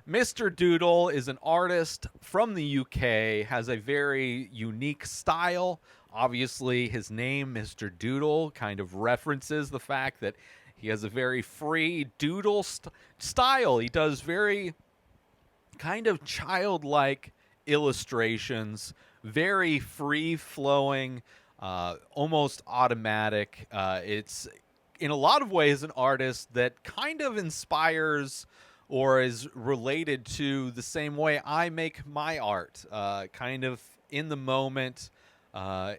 Mr. Doodle is an artist from the UK, has a very unique style. Obviously, his name, Mr. Doodle, kind of references the fact that he has a very free doodle style. He does very kind of childlike illustrations, very free flowing, almost automatic. It's in a lot of ways an artist that kind of inspires or is related to the same way I make my art, kind of in the moment, uh,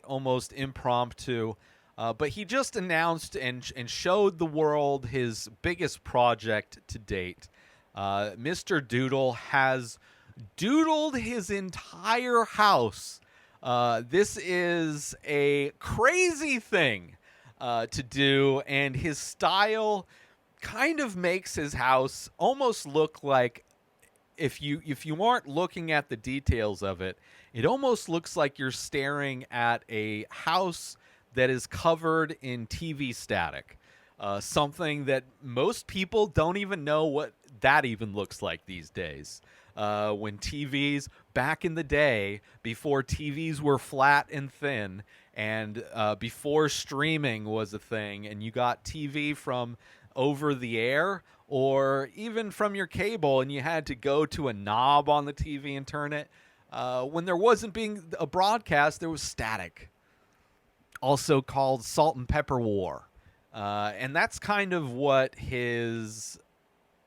almost impromptu. But he just announced and showed the world his biggest project to date. Mr. Doodle has doodled his entire house. This is a crazy thing to do, and his style kind of makes his house almost look like if you aren't looking at the details of it, it almost looks like you're staring at a house that is covered in TV static. Something that most people don't even know what that even looks like these days. When TVs, back in the day, before TVs were flat and thin, and before streaming was a thing, and you got TV from over the air or even from your cable, and you had to go to a knob on the TV and turn it. When there wasn't being a broadcast, there was static, also called Salt and Pepper War. And that's kind of what his,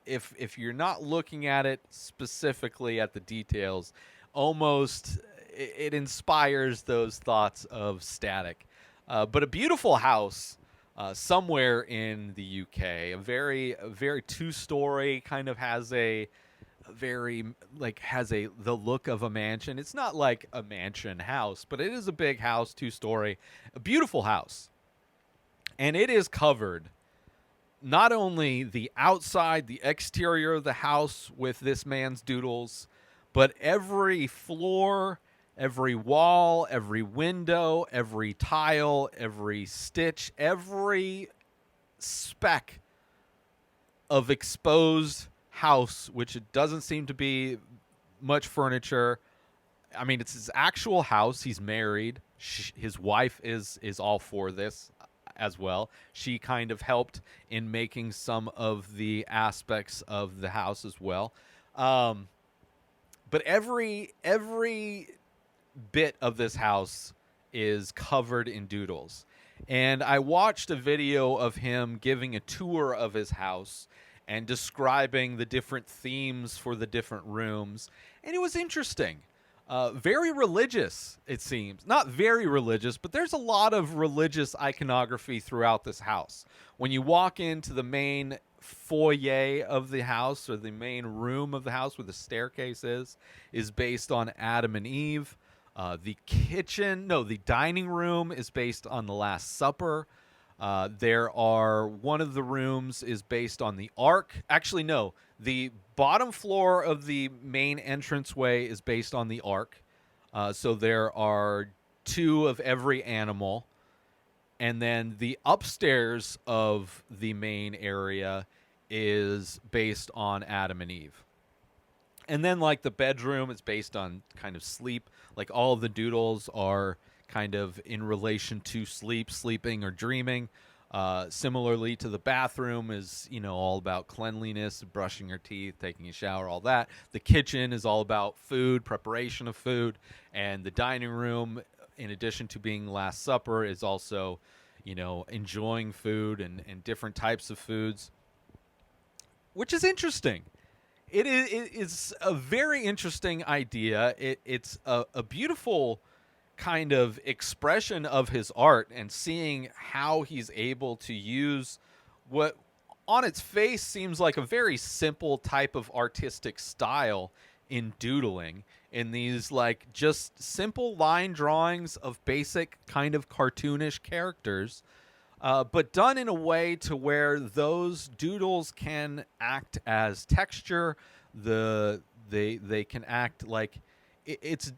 if you're not looking at it specifically at the details, almost it inspires those thoughts of static. But a beautiful house somewhere in the UK, a very two-story, kind of has a very like has a the look of a mansion. It's not like a mansion house, but it is a big house, two-story, a beautiful house. And it is covered not only the outside, the exterior of the house with this man's doodles, but every floor, every wall, every window, every tile, every stitch, every speck of exposed house, which it doesn't seem to be much furniture. I mean, it's his actual house. He's married. His wife is all for this as well. She kind of helped in making some of the aspects of the house as well. But every bit of this house is covered in doodles. And I watched a video of him giving a tour of his house and describing the different themes for the different rooms. And it was interesting. Very religious, it seems. Not very religious, but there's a lot of religious iconography throughout this house. When you walk into the main foyer of the house, or the main room of the house where the staircase is based on Adam and Eve. The dining room is based on the Last Supper. One of the rooms is based on the Ark. Actually, no, the bottom floor of the main entranceway is based on the Ark. So there are two of every animal. And then the upstairs of the main area is based on Adam and Eve. And then, like, the bedroom is based on kind of sleep. Like, all of the doodles are kind of in relation to sleeping or dreaming. Similarly to the bathroom is, all about cleanliness, brushing your teeth, taking a shower, all that. The kitchen is all about food, preparation of food. And the dining room, in addition to being Last Supper, is also, enjoying food and different types of foods, which is interesting. It's a very interesting idea. It's a beautiful kind of expression of his art, and seeing how he's able to use what on its face seems like a very simple type of artistic style in doodling, in these like just simple line drawings of basic kind of cartoonish characters, but done in a way to where those doodles can act as texture. They can act like it's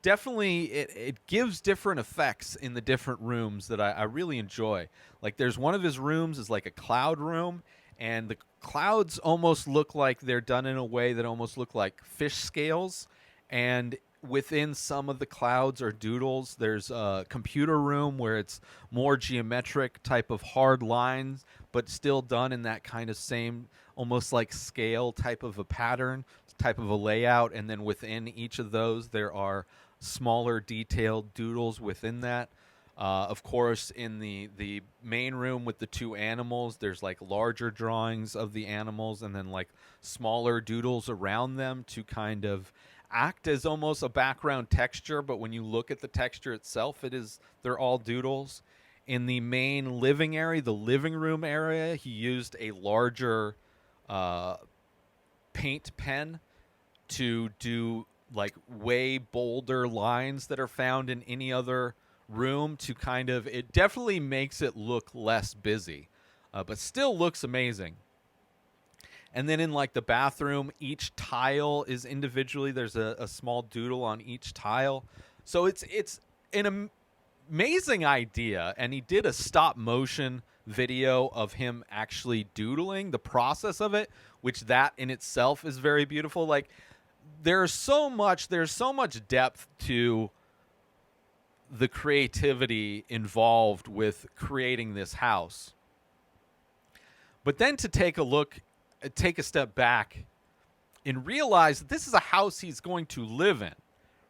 definitely it gives different effects in the different rooms that I really enjoy. Like, there's one of his rooms is like a cloud room, and the clouds almost look like they're done in a way that almost look like fish scales, and within some of the clouds are doodles. There's a computer room where it's more geometric type of hard lines, but still done in that kind of same almost like scale type of a pattern, type of a layout. And then within each of those, there are smaller detailed doodles within that. Of course, in the main room with the two animals, there's like larger drawings of the animals and then like smaller doodles around them to kind of act as almost a background texture. But when you look at the texture itself, they're all doodles. In the main living area, the living room area, he used a larger paint pen to do like way bolder lines that are found in any other room to kind of, it definitely makes it look less busy, but still looks amazing. And then in like the bathroom, each tile is individually, there's a small doodle on each tile. So it's an amazing idea. And he did a stop motion video of him actually doodling, the process of it, which that in itself is very beautiful. Like there's so much depth to the creativity involved with creating this house. But then to take a step back and realize that this is a house he's going to live in,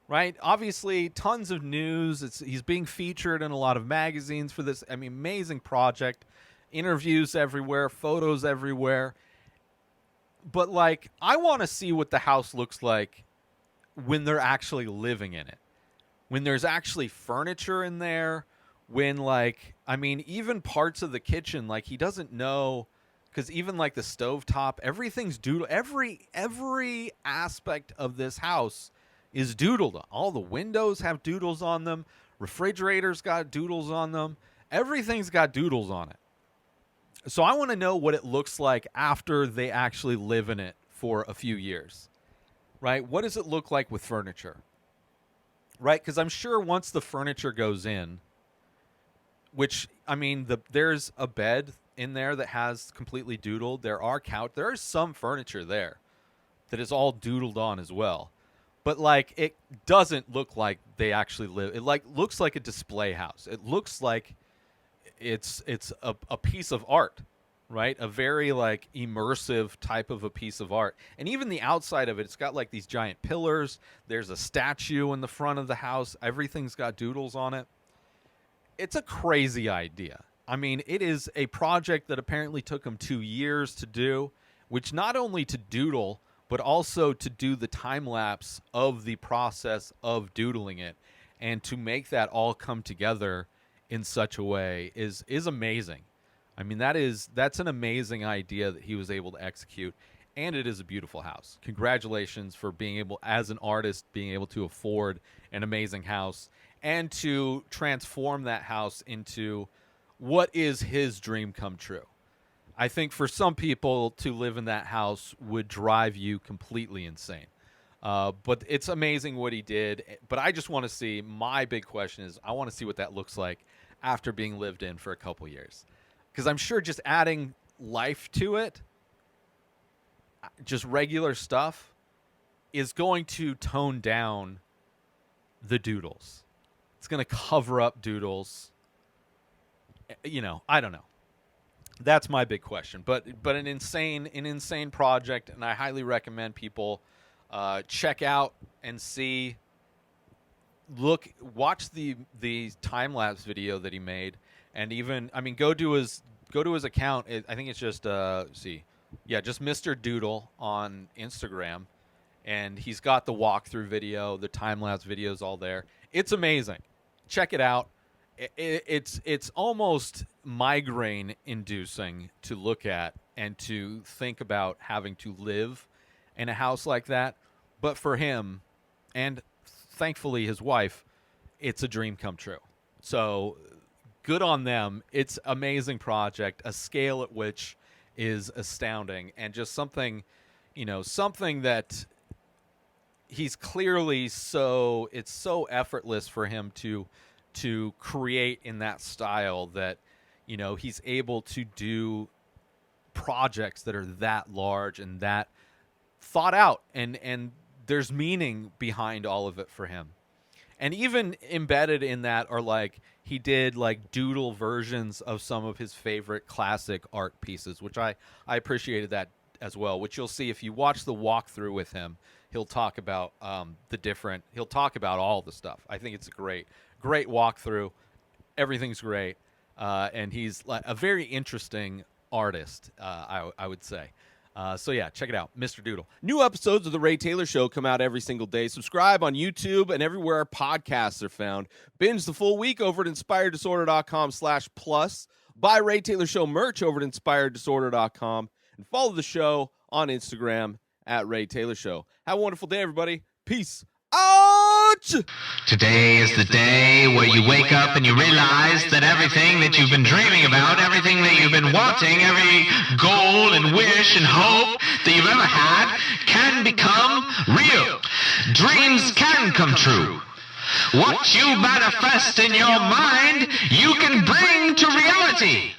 right? Obviously, tons of news. He's being featured in a lot of magazines for this, amazing project, interviews everywhere, photos everywhere. But like, I want to see what the house looks like when they're actually living in it. When there's actually furniture in there, when like, even parts of the kitchen, like he doesn't know, because even like the stovetop, everything's doodle. Every aspect of this house is doodled. All the windows have doodles on them. Refrigerators got doodles on them. Everything's got doodles on it. So I want to know what it looks like after they actually live in it for a few years, right? What does it look like with furniture? Right, because I'm sure once the furniture goes in, which there's a bed in there that has completely doodled. There is some furniture there that is all doodled on as well, but like it doesn't look like they actually live. It like looks like a display house. It looks like it's a piece of art, right? A very like immersive type of a piece of art. And even the outside of it, it's got like these giant pillars. There's a statue in the front of the house. Everything's got doodles on it. It's a crazy idea. It is a project that apparently took him 2 years to do, which not only to doodle, but also to do the time lapse of the process of doodling it and to make that all come together in such a way is amazing. That's an amazing idea that he was able to execute, and it is a beautiful house. Congratulations for being able, as an artist, being able to afford an amazing house and to transform that house into what is his dream come true. I think for some people to live in that house would drive you completely insane. But it's amazing what he did. But I just want to see, my big question is, I want to see what that looks like after being lived in for a couple years. Because I'm sure just adding life to it, just regular stuff, is going to tone down the doodles. It's going to cover up doodles. I don't know. That's my big question. But an insane project, and I highly recommend people check out and see. Watch the time lapse video that he made, and even go to his account. I think it's just just Mr. Doodle on Instagram, and he's got the walkthrough video, the time lapse videos all there. It's amazing. Check it out. It's almost migraine inducing to look at and to think about having to live in a house like that. But for him, and thankfully his wife, it's a dream come true. So good on them. It's amazing project, a scale at which is astounding, and just something that he's clearly it's so effortless for him to create in that style that he's able to do projects that are that large and that thought out, and there's meaning behind all of it for him. And even embedded in that are like he did like doodle versions of some of his favorite classic art pieces, which I appreciated that as well, which you'll see if you watch the walkthrough with him. He'll talk about he'll talk about all the stuff. I think it's a great walkthrough. Everything's great. And he's like a very interesting artist, I would say. So yeah, check it out, Mr. Doodle. New episodes of The Ray Taylor Show come out every single day. Subscribe on YouTube and everywhere our podcasts are found. Binge the full week over at inspireddisorder.com/plus. Buy Ray Taylor Show merch over at inspireddisorder.com. And follow the show on Instagram at Ray Taylor Show. Have a wonderful day, everybody. Peace out! Today is the day where you wake up and you realize that everything that you've been dreaming about, everything that you've been wanting, every goal and wish and hope that you've ever had can become real. Dreams can come true. What you manifest in your mind, you can bring to reality.